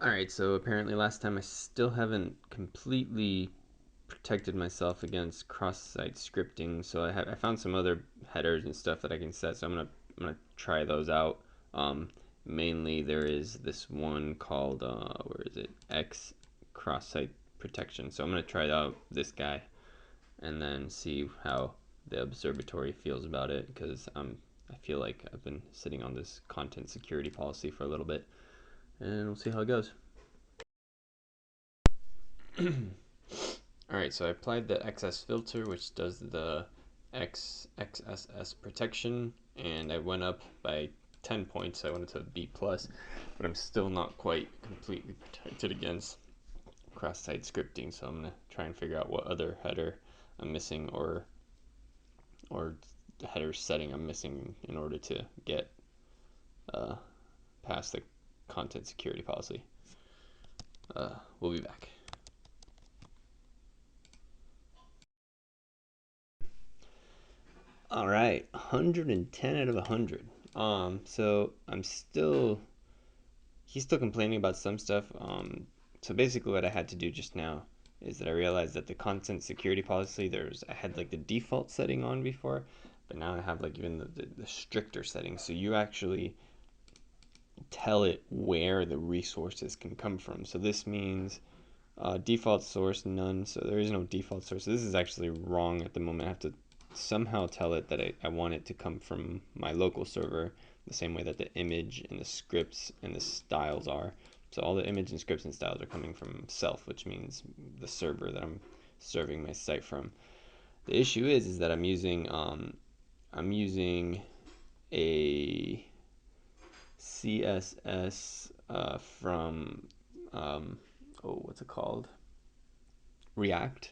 Alright, so apparently last time I still haven't completely protected myself against cross-site scripting, so I found some other headers and stuff that I can set, so I'm gonna try those out. Um, Mainly there is this one called where is it? X cross-site protection. So I'm gonna try out this guy and then see how the observatory feels about it, because I feel like I've been sitting on this content security policy for a little bit, and we'll see how it goes. Alright, so I applied the XS filter, which does the XSS protection, and I went up by 10 points. I went to B plus, but I'm still not quite completely protected against cross-site scripting. So I'm gonna try and figure out what other header I'm missing, or header setting I'm missing in order to get uh, past the content security policy. We'll be back. All right, 110 out of 100. So he's still complaining about some stuff. So basically what I had to do just now is that I realized that the content security policy, I had like the default setting on before, but now I have like even the stricter settings. So you actually tell it where the resources can come from. So this means default source, none. So there is no default source. So this is actually wrong at the moment. I have to somehow tell it that I want it to come from my local server, the same way that the image and the scripts and the styles are. So all the image and scripts and styles are coming from self, which means the server that I'm serving my site from. The issue is that I'm using a CSS from what's it called? React.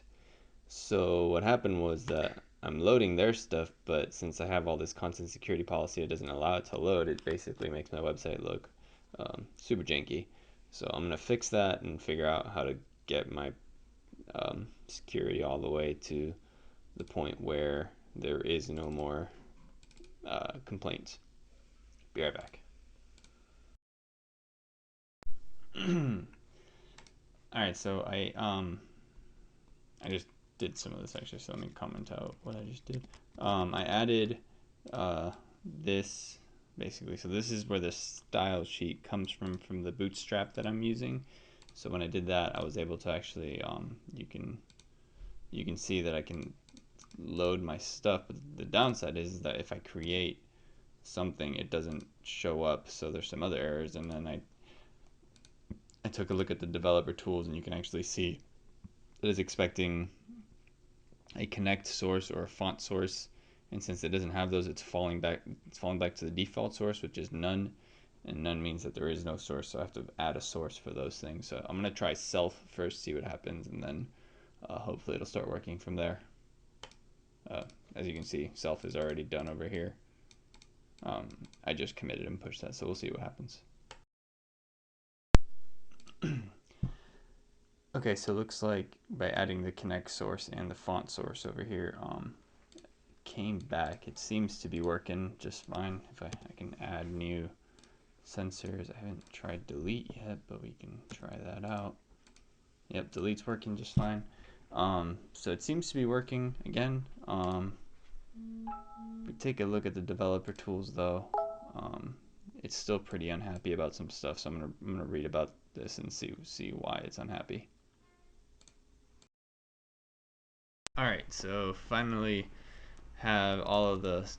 So what happened was that I'm loading their stuff, but since I have all this content security policy, it doesn't allow it to load. It basically makes my website look super janky. So I'm gonna fix that and figure out how to get my security all the way to the point where there is no more complaints. Be right back. All right, so I just did some of this actually, so let me comment out what I just did. I added this basically. So this is where the style sheet comes from the Bootstrap that I'm using. So when I did that, I was able to actually you can see that I can load my stuff. But the downside is that if I create something, it doesn't show up. So there's some other errors, and then I took a look at the developer tools, and you can actually see it is expecting a connect source or a font source, and since it doesn't have those, it's falling back to the default source, which is none, and none means that there is no source, so I have to add a source for those things. So I'm going to try self first, see what happens, and then hopefully it'll start working from there. As you can see, self is already done over here. I just committed and pushed that, so we'll see what happens. Okay, so it looks like by adding the connect source and the font source over here, came back. It seems to be working just fine. If I can add new sensors. I haven't tried delete yet, but we can try that out. Yep, delete's working just fine. So it seems to be working again. If we take a look at the developer tools though, it's still pretty unhappy about some stuff. So I'm gonna read about this and see why it's unhappy. All right, so finally have all of the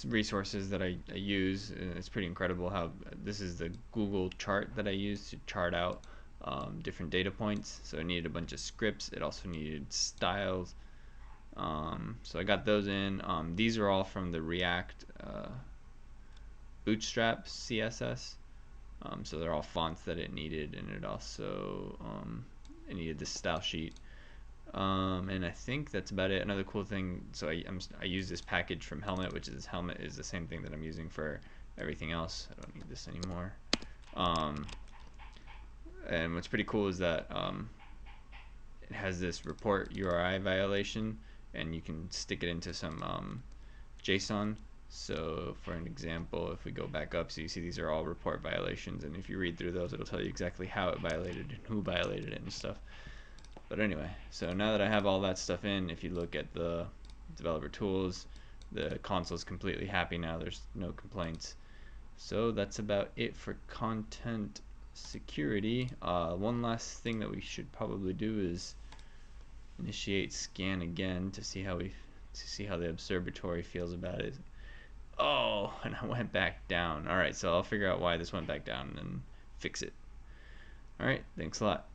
resources that I use. It's pretty incredible how this is the Google chart that I use to chart out different data points. So it needed a bunch of scripts. It also needed styles. So I got those in. These are all from the React Bootstrap CSS. So they're all fonts that it needed, and it also it needed the style sheet. And I think that's about it. Another cool thing, so I use this package from Helmet, which is Helmet is the same thing that I'm using for everything else. I don't need this anymore. And what's pretty cool is that it has this report URI violation, and you can stick it into some JSON So for an example, if we go back up, so you see these are all report violations, and if you read through those, it'll tell you exactly how it violated and who violated it and stuff. But anyway, so now that I have all that stuff in, if you look at the developer tools, the console is completely happy now. There's no complaints. So that's about it for content security. One last thing that we should probably do is initiate scan again to see how the observatory feels about it. Oh, and I went back down. All right, so I'll figure out why this went back down and fix it. All right, thanks a lot.